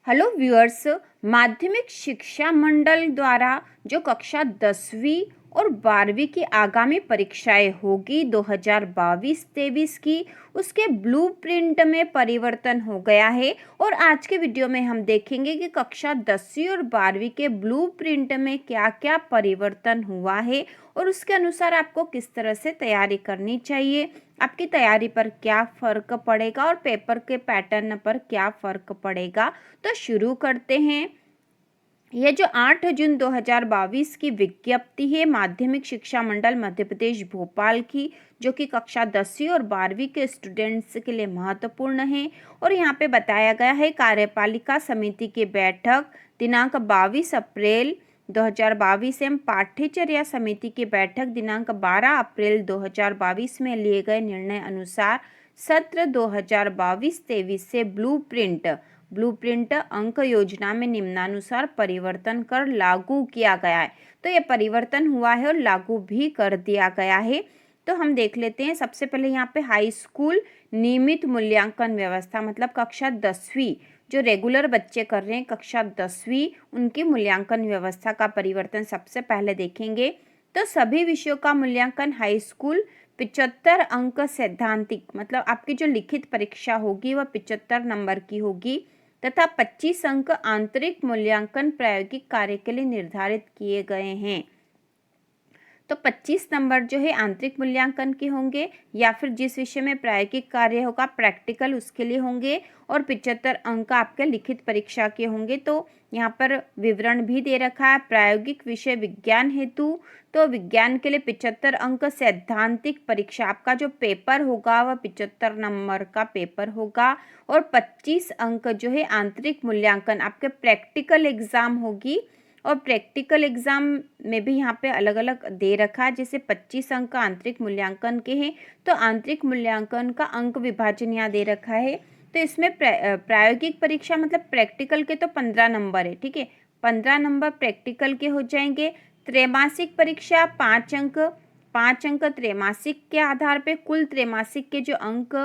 Hello viewers. माध्यमिक शिक्षा मंडल द्वारा जो कक्षा 10वीं और 12वीं की आगामी परीक्षाएं होगी 2022-23 की, उसके ब्लूप्रिंट में परिवर्तन हो गया है। और आज के वीडियो में हम देखेंगे कि कक्षा 10वीं और 12वीं के ब्लूप्रिंट में क्या क्या परिवर्तन हुआ है और उसके अनुसार आपको किस तरह से तैयारी करनी चाहिए, आपकी तैयारी पर क्या फ़र्क पड़ेगा और पेपर के पैटर्न पर क्या फ़र्क पड़ेगा। तो शुरू करते हैं। यह जो 8 जून 2022 की विज्ञप्ति है माध्यमिक शिक्षा मंडल मध्य प्रदेश भोपाल की, जो कि कक्षा 10वीं और 12वीं के स्टूडेंट्स के लिए महत्वपूर्ण है। और यहाँ पे बताया गया है कार्यपालिका समिति की बैठक दिनांक 22 अप्रैल 2022 एवं पाठ्यचर्या समिति की बैठक दिनांक 12 अप्रैल 2022 में लिए गए निर्णय अनुसार सत्र 2022-23 से ब्लूप्रिंट अंक योजना में निम्नानुसार परिवर्तन कर लागू किया गया है। तो ये परिवर्तन हुआ है और लागू भी कर दिया गया है। तो हम देख लेते हैं। सबसे पहले यहाँ पे हाई स्कूल नियमित मूल्यांकन व्यवस्था, मतलब कक्षा 10वीं जो रेगुलर बच्चे कर रहे हैं कक्षा 10वीं, उनकी मूल्यांकन व्यवस्था का परिवर्तन सबसे पहले देखेंगे। तो सभी विषयों का मूल्यांकन हाई स्कूल 75 अंक सैद्धांतिक, मतलब आपकी जो लिखित परीक्षा होगी वह 75 नंबर की होगी, तथा 25 अंक आंतरिक मूल्यांकन प्रायोगिक कार्य के लिए निर्धारित किए गए हैं। तो 25 नंबर जो है आंतरिक मूल्यांकन के होंगे, या फिर जिस विषय में प्रायोगिक कार्य होगा प्रैक्टिकल उसके लिए होंगे, और 75 अंक आपके लिखित परीक्षा के होंगे। तो यहाँ पर विवरण भी दे रखा है। प्रायोगिक विषय विज्ञान हेतु तो विज्ञान के लिए 75 अंक, सैद्धांतिक परीक्षा आपका जो पेपर होगा वह 75 नंबर का पेपर होगा, और 25 अंक जो है आंतरिक मूल्यांकन आपके प्रैक्टिकल एग्जाम होगी। और प्रैक्टिकल एग्जाम में भी यहाँ पे अलग अलग दे रखा है, जैसे 25 अंक का आंतरिक मूल्यांकन के हैं, तो आंतरिक मूल्यांकन का अंक विभाजन यहाँ दे रखा है। तो इसमें प्रायोगिक परीक्षा मतलब प्रैक्टिकल के तो 15 नंबर है, ठीक है, 15 नंबर प्रैक्टिकल के हो जाएंगे। त्रैमासिक परीक्षा 5 अंक त्रैमासिक के आधार पे, कुल त्रैमासिक के जो अंक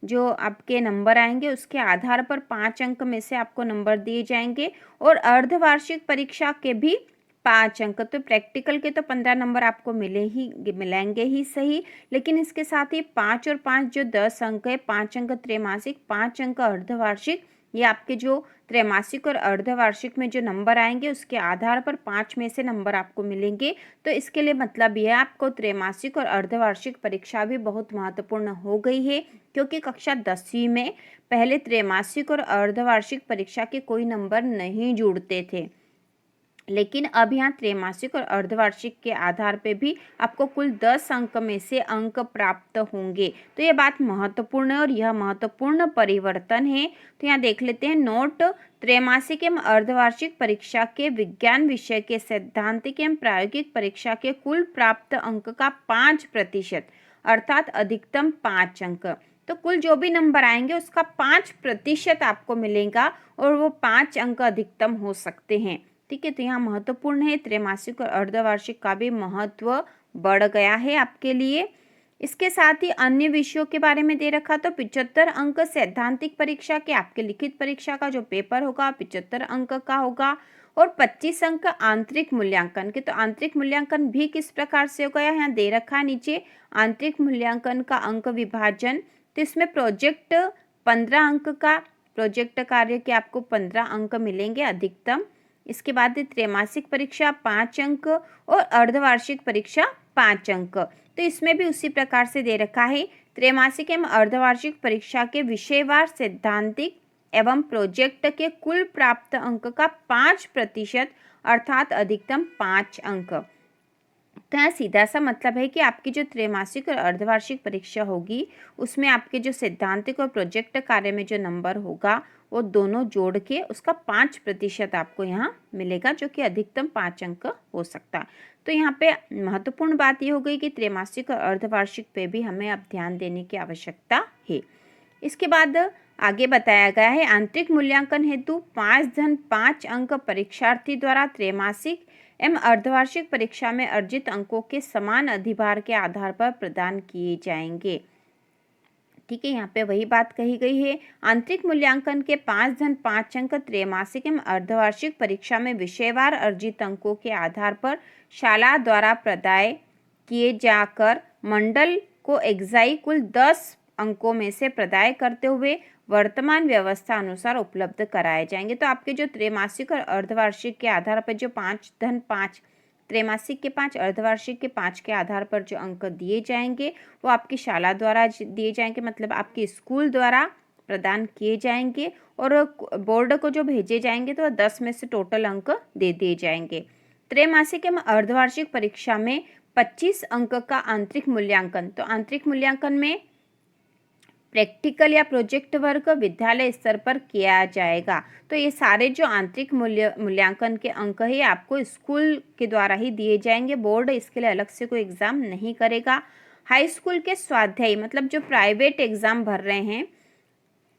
जो आपके नंबर आएंगे उसके आधार पर 5 अंक में से आपको नंबर दिए जाएंगे। और अर्धवार्षिक परीक्षा के भी 5 अंक। तो प्रैक्टिकल के तो 15 नंबर आपको मिलेंगे ही सही, लेकिन इसके साथ ही 5 और 5 जो 10 अंक है, 5 अंक त्रैमासिक, 5 अंक अर्धवार्षिक, ये आपके जो त्रैमासिक और अर्धवार्षिक में जो नंबर आएंगे उसके आधार पर 5 में से नंबर आपको मिलेंगे। तो इसके लिए मतलब यह आपको त्रैमासिक और अर्धवार्षिक परीक्षा भी बहुत महत्वपूर्ण हो गई है, क्योंकि कक्षा 10वीं में पहले त्रैमासिक और अर्धवार्षिक परीक्षा के कोई नंबर नहीं जुड़ते थे, लेकिन अब यहाँ त्रैमासिक और अर्धवार्षिक के आधार पे भी आपको कुल 10 अंक में से अंक प्राप्त होंगे। तो ये बात महत्वपूर्ण है और यह महत्वपूर्ण परिवर्तन है। तो यहाँ देख लेते हैं नोट। त्रैमासिक एवं अर्धवार्षिक परीक्षा के विज्ञान विषय के सैद्धांतिक एवं प्रायोगिक परीक्षा के कुल प्राप्त अंक का 5% अर्थात अधिकतम 5 अंक, तो कुल जो भी नंबर आएंगे उसका 5% आपको मिलेगा, और वो 5 अंक अधिकतम हो सकते हैं, ठीक है। तो यहाँ महत्वपूर्ण है, त्रैमासिक और अर्धवार्षिक का भी महत्व बढ़ गया है आपके लिए। इसके साथ ही अन्य विषयों के बारे में दे रखा, तो 75 अंक सैद्धांतिक परीक्षा के, आपके लिखित परीक्षा का जो पेपर होगा 75 अंक का होगा, और 25 अंक आंतरिक मूल्यांकन के। तो आंतरिक मूल्यांकन भी किस प्रकार से होगा यहाँ दे रखा है नीचे, आंतरिक मूल्यांकन का अंक विभाजन। तो इसमें प्रोजेक्ट 15 अंक का, प्रोजेक्ट कार्य के आपको 15 अंक मिलेंगे अधिकतम। इसके बाद त्रैमासिक परीक्षा 5 अंक और अर्धवार्षिक परीक्षा 5 अंक। तो इसमें भी उसी प्रकार से दे रखा है, त्रैमासिक एवं अर्धवार्षिक परीक्षा के विषयवार सैद्धांतिक एवं प्रोजेक्ट के कुल प्राप्त अंक का 5% अर्थात अधिकतम 5 अंक। तो यहाँ सीधा सा मतलब है कि आपकी जो त्रैमासिक और अर्धवार्षिक परीक्षा होगी उसमें आपके जो सैद्धांतिक और प्रोजेक्ट कार्य में जो नंबर होगा वो दोनों जोड़ के उसका 5% आपको यहाँ मिलेगा, जो कि अधिकतम 5 अंक हो सकता है। तो यहाँ पे महत्वपूर्ण बात ये हो गई कि त्रैमासिक और अर्धवार्षिक पे भी हमें अब ध्यान देने की आवश्यकता है। इसके बाद आगे बताया गया है आंतरिक मूल्यांकन हेतु 5 अंक परीक्षार्थी द्वारा त्रैमासिक एवं अर्धवार्षिक परीक्षा में अर्जित अंकों के समान अधिभार के आधार पर प्रदान किए जाएंगे, ठीक है, यहाँ पे वही बात कही गई है। आंतरिक मूल्यांकन के 5 अंक त्रैमासिक एवं अर्धवार्षिक परीक्षा में विषयवार अर्जित अंकों के आधार पर शाला द्वारा प्रदाय किए जाकर मंडल को एक्साई कुल 10 अंकों में से प्रदाय करते हुए वर्तमान व्यवस्था अनुसार उपलब्ध कराए जाएंगे। तो आपके जो त्रैमासिक और अर्धवार्षिक के आधार पर जो 5 त्रैमासिक के 5, अर्धवार्षिक के 5 के आधार पर जो अंक दिए जाएंगे वो आपकी शाला द्वारा दिए जाएंगे, मतलब आपके स्कूल द्वारा प्रदान किए जाएंगे, और बोर्ड को जो भेजे जाएंगे तो 10 में से टोटल अंक दे दिए जाएंगे। त्रैमासिक एवं अर्धवार्षिक परीक्षा में 25 अंक का आंतरिक मूल्यांकन, तो आंतरिक मूल्यांकन में प्रैक्टिकल या प्रोजेक्ट वर्क विद्यालय स्तर पर किया जाएगा। तो ये सारे जो आंतरिक मूल्यांकन के अंक है आपको स्कूल के द्वारा ही दिए जाएंगे, बोर्ड इसके लिए अलग से कोई एग्ज़ाम नहीं करेगा। हाई स्कूल के स्वाध्यायी, मतलब जो प्राइवेट एग्ज़ाम भर रहे हैं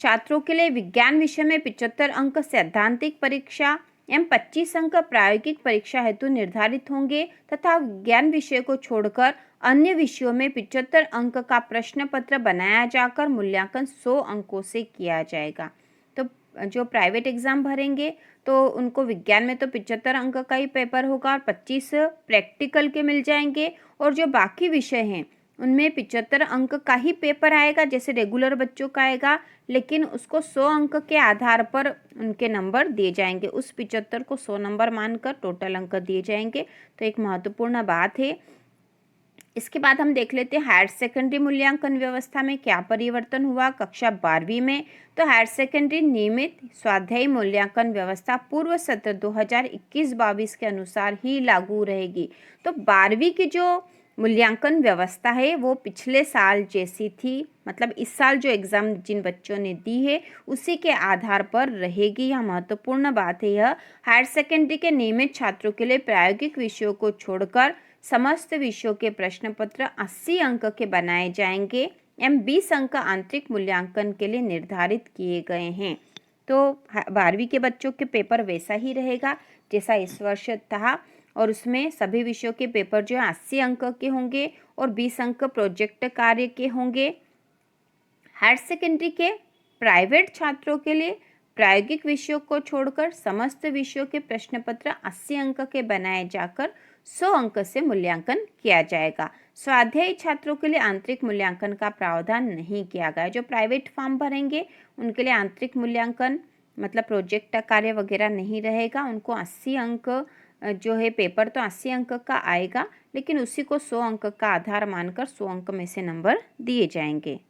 छात्रों के लिए विज्ञान विषय में 75 अंक सैद्धांतिक परीक्षा एवं 25 अंक प्रायोगिक परीक्षा हेतु निर्धारित होंगे तथा विज्ञान विषय को छोड़कर अन्य विषयों में 75 अंक का प्रश्न पत्र बनाया जाकर मूल्यांकन 100 अंकों से किया जाएगा। तो जो प्राइवेट एग्ज़ाम भरेंगे तो उनको विज्ञान में तो 75 अंक का ही पेपर होगा और 25 प्रैक्टिकल के मिल जाएंगे, और जो बाकी विषय हैं उनमें 75 अंक का ही पेपर आएगा जैसे रेगुलर बच्चों का आएगा, लेकिन उसको 100 अंक के आधार पर उनके नंबर दिए जाएंगे। उस 75 को 100 नंबर मानकर टोटल अंक दिए जाएंगे। तो एक महत्वपूर्ण बात है। इसके बाद हम देख लेते हैं हायर सेकेंडरी मूल्यांकन व्यवस्था में क्या परिवर्तन हुआ कक्षा 12वीं में। तो हायर सेकेंडरी नियमित स्वाध्यायी मूल्यांकन व्यवस्था पूर्व सत्र 2021-22 के अनुसार ही लागू रहेगी। तो 12वीं की जो मूल्यांकन व्यवस्था है वो पिछले साल जैसी थी, मतलब इस साल जो एग्ज़ाम जिन बच्चों ने दी है उसी के आधार पर रहेगी। यह महत्वपूर्ण बात है। यह हायर सेकेंडरी के नियमित छात्रों के लिए प्रायोगिक विषयों को छोड़कर समस्त विषयों के प्रश्न पत्र 80 अंक के बनाए जाएंगे एवं 20 अंक आंतरिक मूल्यांकन के लिए निर्धारित किए गए हैं। तो 12वीं के बच्चों के पेपर वैसा ही रहेगा जैसा इस वर्ष था, और उसमें सभी विषयों के पेपर जो है 80 अंक के होंगे और 20 अंक प्रोजेक्ट कार्य के होंगे। हायर सेकेंडरी के प्राइवेट छात्रों के लिए प्रायोगिक विषयों को छोड़कर समस्त विषयों के प्रश्न पत्र 80 अंक के बनाए जाकर 100 अंक से मूल्यांकन किया जाएगा। स्वाध्यायी छात्रों के लिए आंतरिक मूल्यांकन का प्रावधान नहीं किया गया। जो प्राइवेट फॉर्म भरेंगे उनके लिए आंतरिक मूल्यांकन मतलब प्रोजेक्ट कार्य वगैरह नहीं रहेगा। उनको 80 अंक जो है पेपर तो 80 अंक का आएगा, लेकिन उसी को 100 अंक का आधार मानकर 100 अंक में से नंबर दिए जाएंगे।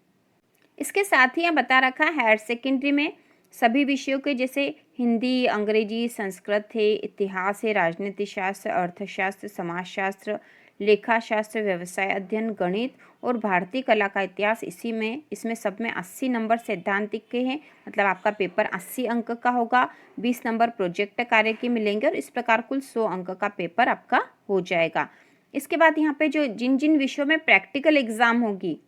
इसके साथ ही यहाँ बता रखा है हायर सेकेंडरी में सभी विषयों के जैसे हिंदी, अंग्रेजी, संस्कृत है, इतिहास है, राजनीति शास्त्र, अर्थशास्त्र, समाजशास्त्र, लेखा शास्त्र, व्यवसाय अध्ययन, गणित और भारतीय कला का इतिहास, इसमें सब में 80 नंबर सैद्धांतिक के हैं, मतलब आपका पेपर 80 अंक का होगा। 20 नंबर प्रोजेक्ट कार्य के मिलेंगे और इस प्रकार कुल 100 अंक का पेपर आपका हो जाएगा। इसके बाद यहाँ पे जो जिन जिन विषयों में प्रैक्टिकल एग्जाम होगी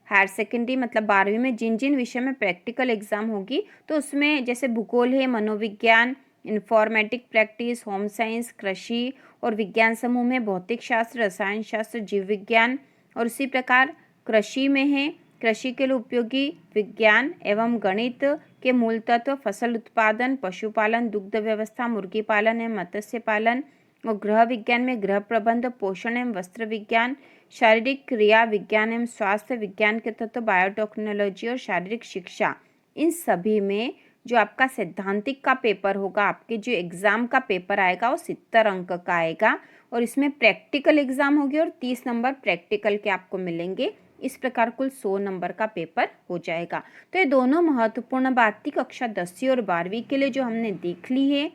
हायर सेकेंडरी मतलब 12वीं में जिन जिन विषय में प्रैक्टिकल एग्जाम होगी तो उसमें जैसे भूगोल है, मनोविज्ञान, इन्फॉर्मेटिक प्रैक्टिस, होम साइंस, कृषि और विज्ञान समूह में भौतिक शास्त्र, रसायन शास्त्र, जीव विज्ञान, और उसी प्रकार कृषि में है कृषि के लिए उपयोगी विज्ञान एवं गणित के मूल तत्व, फसल उत्पादन, पशुपालन, दुग्ध व्यवस्था, मुर्गी पालन एवं मत्स्य पालन, और गृह विज्ञान में गृह प्रबंध, पोषण एवं वस्त्र विज्ञान, शारीरिक क्रिया विज्ञान एवं स्वास्थ्य विज्ञान के तत्व, बायोटेक्नोलॉजी और शारीरिक शिक्षा। इन सभी में जो आपका सैद्धांतिक का पेपर होगा, आपके जो एग्ज़ाम का पेपर आएगा वो 70 अंक का आएगा, और इसमें प्रैक्टिकल एग्ज़ाम होगी और 30 नंबर प्रैक्टिकल के आपको मिलेंगे। इस प्रकार कुल 100 नंबर का पेपर हो जाएगा। तो ये दोनों महत्वपूर्ण बात थी कक्षा 10वीं और 12वीं के लिए जो हमने देख ली है।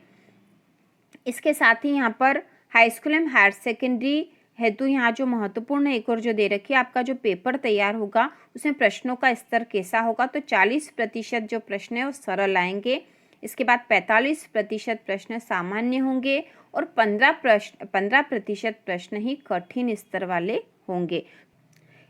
इसके साथ ही यहाँ पर हाई स्कूल एवं हायर सेकेंडरी हेतु यहाँ जो महत्वपूर्ण एक और जो दे रखी है, आपका जो पेपर तैयार होगा उसमें प्रश्नों का स्तर कैसा होगा। तो 40% जो प्रश्न है वो सरल आएंगे, इसके बाद 45% प्रश्न सामान्य होंगे और 15% प्रश्न ही कठिन स्तर वाले होंगे।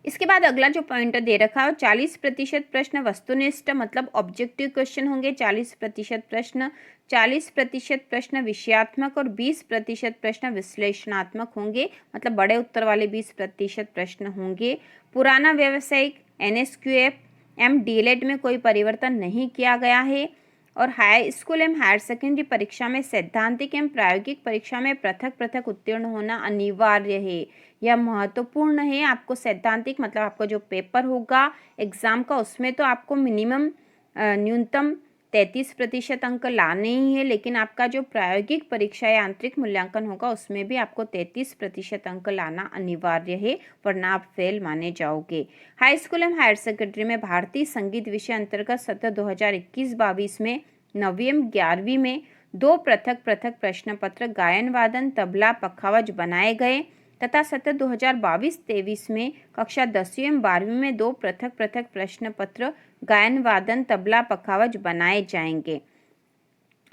इसके बाद अगला जो पॉइंट दे रखा है 40% प्रश्न वस्तुनिष्ठ मतलब ऑब्जेक्टिव क्वेश्चन होंगे, 40% प्रश्न विषयात्मक और 20% प्रश्न विश्लेषणात्मक होंगे, मतलब बड़े उत्तर वाले 20% प्रश्न होंगे। पुराना व्यावसायिक NSQF एवं डीएलएड में कोई परिवर्तन नहीं किया गया है। और हाई स्कूल एवं हायर सेकेंडरी परीक्षा में सैद्धांतिक एवं प्रायोगिक परीक्षा में पृथक पृथक उत्तीर्ण होना अनिवार्य है। यह महत्वपूर्ण है। आपको सैद्धांतिक मतलब आपका जो पेपर होगा एग्ज़ाम का, उसमें तो आपको मिनिमम न्यूनतम 33% अंक लाने ही है, लेकिन आपका जो प्रायोगिक परीक्षा या आंतरिक मूल्यांकन होगा उसमें भी आपको 33% अंक लाना अनिवार्य है, वरना आप फेल माने जाओगे। हाई स्कूल एवं हायर सेकेंडरी में भारतीय संगीत विषय अंतर्गत सत्र 2021-22 में 9वीं एवं 11वीं में 2 पृथक पृथक प्रश्न पत्र गायन वादन तबला पखावज बनाए गए तथा सत्र 2022-23 में कक्षा 10वीं एवं 12वीं में 2 पृथक पृथक प्रश्न पत्र गायन वादन तबला पखावज बनाए जाएंगे।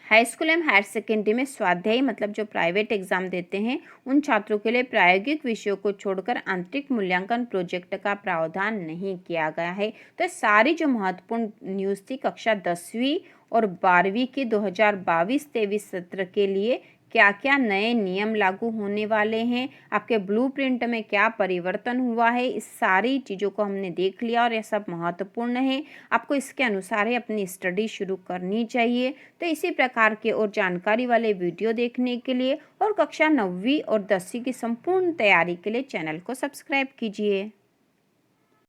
हाई स्कूल एवं हायर सेकेंडरी में स्वाध्यायी मतलब जो प्राइवेट एग्जाम देते हैं उन छात्रों के लिए प्रायोगिक विषयों को छोड़कर आंतरिक मूल्यांकन प्रोजेक्ट का प्रावधान नहीं किया गया है। तो सारी जो महत्वपूर्ण न्यूज़ थी कक्षा 10वीं और 12वीं के 2022-23 सत्र के लिए क्या क्या नए नियम लागू होने वाले हैं, आपके ब्लूप्रिंट में क्या परिवर्तन हुआ है, इस सारी चीज़ों को हमने देख लिया और यह सब महत्वपूर्ण है। आपको इसके अनुसार ही अपनी स्टडी शुरू करनी चाहिए। तो इसी प्रकार के और जानकारी वाले वीडियो देखने के लिए और कक्षा 9वीं और 10वीं की संपूर्ण तैयारी के लिए चैनल को सब्सक्राइब कीजिए।